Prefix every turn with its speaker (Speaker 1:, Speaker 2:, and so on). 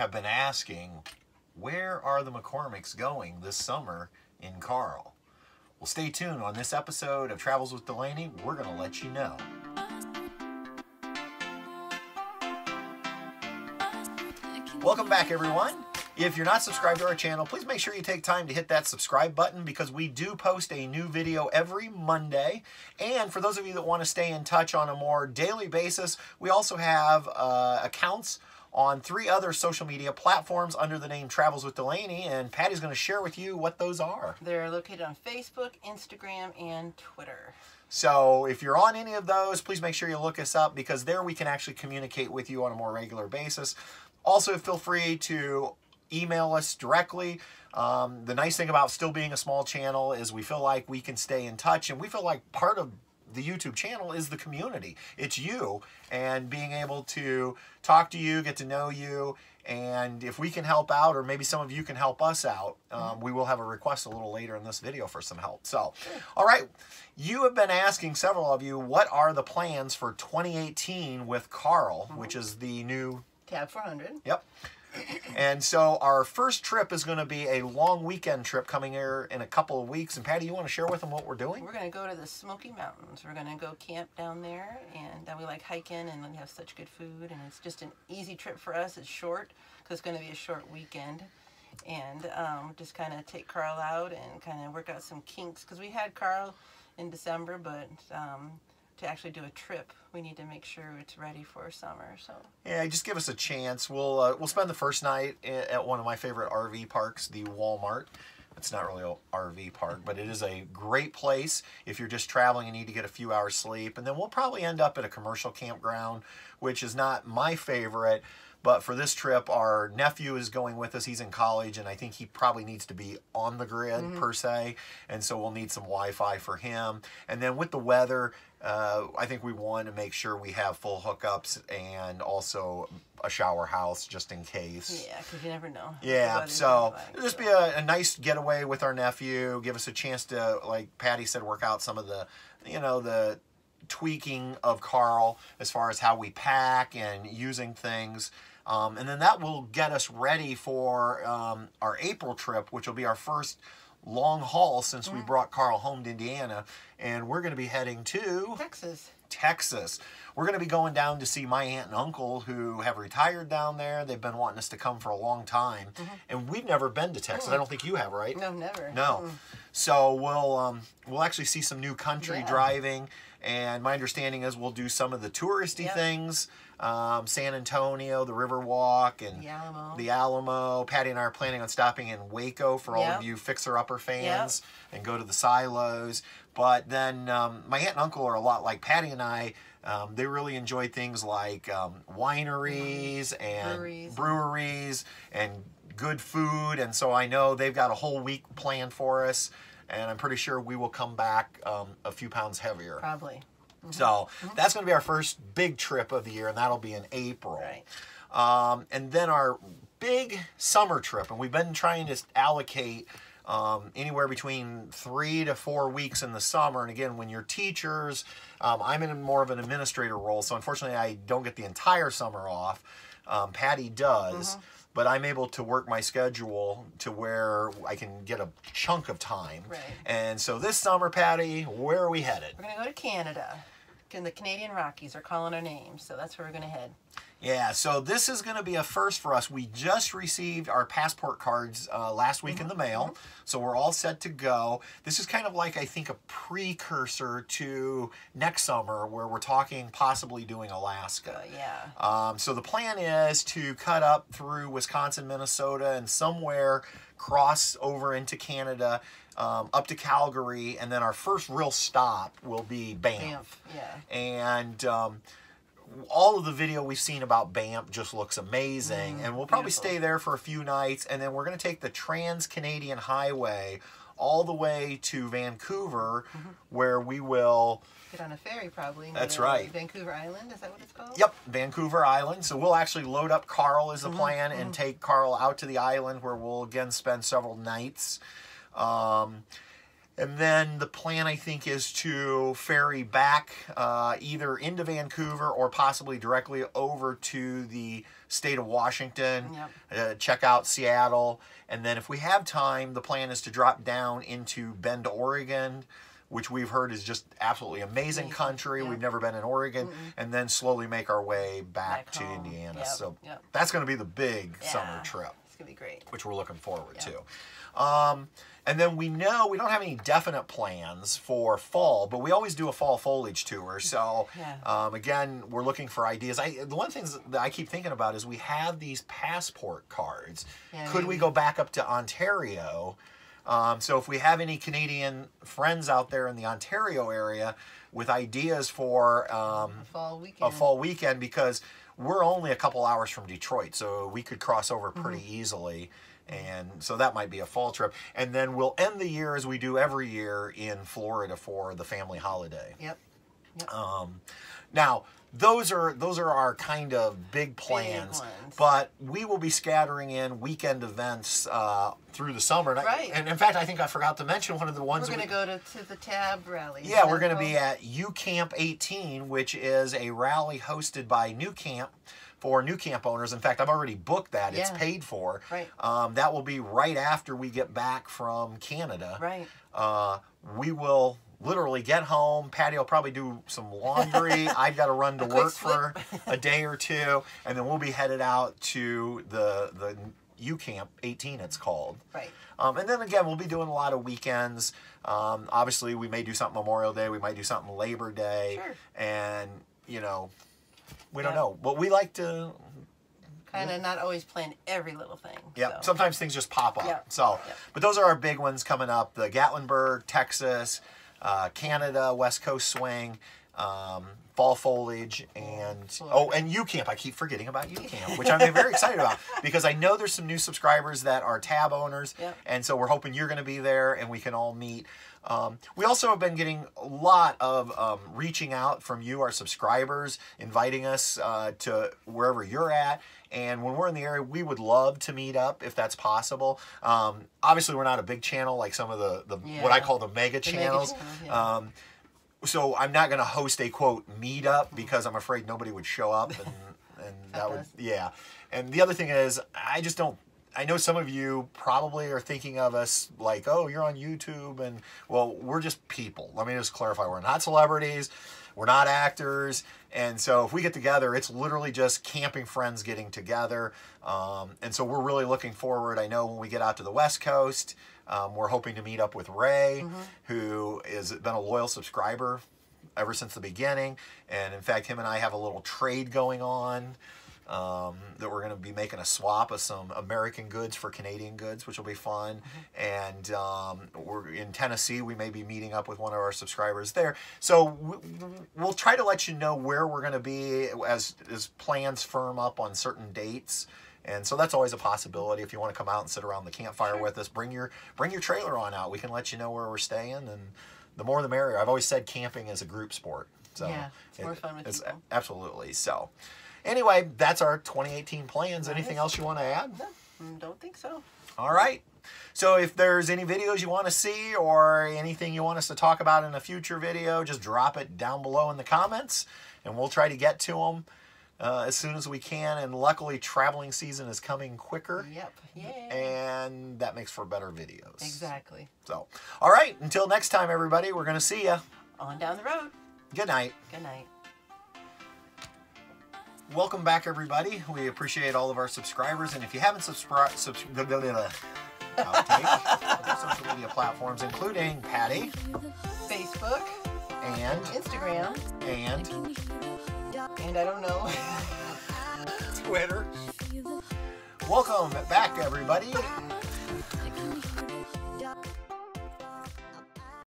Speaker 1: have been asking, where are the McCormicks going this summer in Carl? Well, stay tuned. On this episode of Travels with Delaney, we're going to let you know. Welcome back, everyone. If you're not subscribed to our channel, please make sure you take time to hit that subscribe button because we do post a new video every Monday. And for those of you that want to stay in touch on a more daily basis, we also have accounts on 3 other social media platforms under the name Travels with Delaney, and Patty's going to share with you what those are.
Speaker 2: They're located on Facebook, Instagram, and Twitter.
Speaker 1: So if you're on any of those, please make sure you look us up because there we can actually communicate with you on a more regular basis. Also, feel free to email us directly. The nice thing about still being a small channel is we feel like we can stay in touch, and we feel like part of the YouTube channel is the community. It's you, and being able to talk to you, get to know you, and if we can help out, or maybe some of you can help us out, we will have a request a little later in this video for some help. So, all right, you have been asking, several of you, what are the plans for 2018 with Carl, which is the new
Speaker 2: Tab 400.
Speaker 1: Yep. And so our first trip is going to be a long weekend trip coming here in a couple of weeks. And Patty, you want to share with them what we're doing?
Speaker 2: We're going to go to the Smoky Mountains. We're going to go camp down there, and we like hiking, and we have such good food, and it's just an easy trip for us. It's short because it's going to be a short weekend, and just kind of take Carl out and kind of work out some kinks because we had Carl in December, but to actually do a trip, we need to make sure it's ready for summer. So
Speaker 1: yeah, just give us a chance. We'll spend the first night at one of my favorite RV parks, the Walmart. It's not really an RV park, but it is a great place if you're just traveling and need to get a few hours sleep. And then we'll probably end up at a commercial campground, which is not my favorite. But for this trip, our nephew is going with us. He's in college, and I think he probably needs to be on the grid, per se. And so we'll need some Wi-Fi for him. And then with the weather, I think we want to make sure we have full hookups and also a shower house just in case.
Speaker 2: yeah, because you never know.
Speaker 1: Yeah, so it'll just be a nice getaway with our nephew. Give us a chance to, like Patty said, work out some of the, the tweaking of Carl as far as how we pack and using things. And then that will get us ready for our April trip, which will be our first long haul since we brought Carl home to Indiana. And we're going to be heading to Texas. We're going to be going down to see my aunt and uncle who have retired down there. They've been wanting us to come for a long time. And we've never been to Texas. I don't think you have, right?
Speaker 2: No, never.
Speaker 1: No. So we'll actually see some new country driving. And my understanding is we'll do some of the touristy things. San Antonio, the Riverwalk, and the Alamo. Patty and I are planning on stopping in Waco for all of you fixer-upper fans and go to the silos. But then my aunt and uncle are a lot like Patty and I. They really enjoy things like wineries and breweries and good food. And so I know they've got a whole week planned for us. And I'm pretty sure we will come back a few pounds heavier.
Speaker 2: Probably.
Speaker 1: So that's going to be our first big trip of the year, and that'll be in April.
Speaker 2: Right.
Speaker 1: And then our big summer trip, and we've been trying to allocate anywhere between 3 to 4 weeks in the summer. And again, when you're teachers, I'm in more of an administrator role, so unfortunately I don't get the entire summer off. Patty does. But I'm able to work my schedule to where I can get a chunk of time.
Speaker 2: Right.
Speaker 1: And so this summer, Patty, where are we headed?
Speaker 2: We're going to go to Canada. The Canadian Rockies are calling our names, so that's where we're going to head.
Speaker 1: Yeah, so this is going to be a first for us. We just received our passport cards last week in the mail, so we're all set to go. This is kind of like, I think, a precursor to next summer where we're talking possibly doing Alaska. So the plan is to cut up through Wisconsin, Minnesota, and somewhere cross over into Canada, up to Calgary, and then our first real stop will be Banff. And all of the video we've seen about Banff just looks amazing, and we'll probably stay there for a few nights, and then we're going to take the Trans-Canadian Highway all the way to Vancouver, where we will
Speaker 2: get on a ferry probably.
Speaker 1: That's right.
Speaker 2: Vancouver Island, is that what it's called?
Speaker 1: Yep, Vancouver Island. So we'll actually load up Carl is the plan, and take Carl out to the island where we'll again spend several nights. And then the plan, I think, is to ferry back either into Vancouver or possibly directly over to the state of Washington, check out Seattle. And then if we have time, the plan is to drop down into Bend, Oregon, which we've heard is just absolutely amazing country. We've never been in Oregon. And then slowly make our way back to
Speaker 2: home.
Speaker 1: Indiana. So that's going to be the big summer trip.
Speaker 2: It's going to be great.
Speaker 1: Which we're looking forward to. And then we know we don't have any definite plans for fall, but we always do a fall foliage tour. So again, we're looking for ideas. The one thing that I keep thinking about is we have these passport cards. Could we go back up to Ontario? So if we have any Canadian friends out there in the Ontario area with ideas for a fall weekend, because we're only a couple hours from Detroit, so we could cross over pretty easily. And so that might be a fall trip. And then we'll end the year as we do every year in Florida for the family holiday. Now, those are our kind of big plans. But we will be scattering in weekend events through the summer. And in fact, I think I forgot to mention one of the ones.
Speaker 2: We're going to go to the TAB rally.
Speaker 1: Yeah, we're going to be at UCamp 18, which is a rally hosted by New Camp for New Camp owners. In fact, I've already booked that. It's paid for. That will be right after we get back from Canada. We will literally get home. Patty will probably do some laundry. I've got to run to work for a day or two. And then we'll be headed out to the UCamp 18, it's called. And then again, we'll be doing a lot of weekends. Obviously, we may do something Memorial Day. We might do something Labor Day. And, you know, we don't know. But we like to
Speaker 2: kind of not always plan every little thing.
Speaker 1: Sometimes things just pop up. But those are our big ones coming up. The Gatlinburg, Texas, Canada, West Coast Swing, fall foliage, and UCamp. I keep forgetting about UCamp, which I'm very excited about because I know there's some new subscribers that are tab owners, and so we're hoping you're going to be there and we can all meet. We also have been getting a lot of reaching out from you, our subscribers, inviting us to wherever you're at. And when we're in the area, we would love to meet up if that's possible. Obviously, we're not a big channel like some of the what I call the mega channels. So I'm not going to host a, quote, meetup because I'm afraid nobody would show up. And that would, And the other thing is, I just don't, I know some of you probably are thinking of us like, oh, you're on YouTube. And, well, we're just people. Let me just clarify. We're not celebrities. We're not actors. And so if we get together, it's literally just camping friends getting together. And so we're really looking forward. I know when we get out to the West Coast, we're hoping to meet up with Ray, who has been a loyal subscriber ever since the beginning. And in fact, him and I have a little trade going on. That we're going to be making a swap of some American goods for Canadian goods, which will be fun. And we're in Tennessee. We may be meeting up with one of our subscribers there. So we'll try to let you know where we're going to be as plans firm up on certain dates. And so that's always a possibility. If you want to come out and sit around the campfire with us, bring your trailer on out. We can let you know where we're staying, and the more the merrier. I've always said camping is a group sport. So
Speaker 2: it's more fun with people.
Speaker 1: Absolutely. So anyway, that's our 2018 plans. Anything else you want to add?
Speaker 2: No, don't think so.
Speaker 1: All right. So if there's any videos you want to see or anything you want us to talk about in a future video, just drop it down below in the comments, and we'll try to get to them as soon as we can. And luckily, traveling season is coming quicker.
Speaker 2: Yay.
Speaker 1: And that makes for better videos.
Speaker 2: Exactly.
Speaker 1: So, all right. Until next time, everybody, we're going to see you.
Speaker 2: On down the road.
Speaker 1: Good night.
Speaker 2: Good night.
Speaker 1: Welcome back, everybody. We appreciate all of our subscribers. And if you haven't subscribed, outtakes, social media platforms, including Patty,
Speaker 2: Facebook,
Speaker 1: and
Speaker 2: Instagram,
Speaker 1: and
Speaker 2: I don't know,
Speaker 1: Twitter. Welcome back, everybody.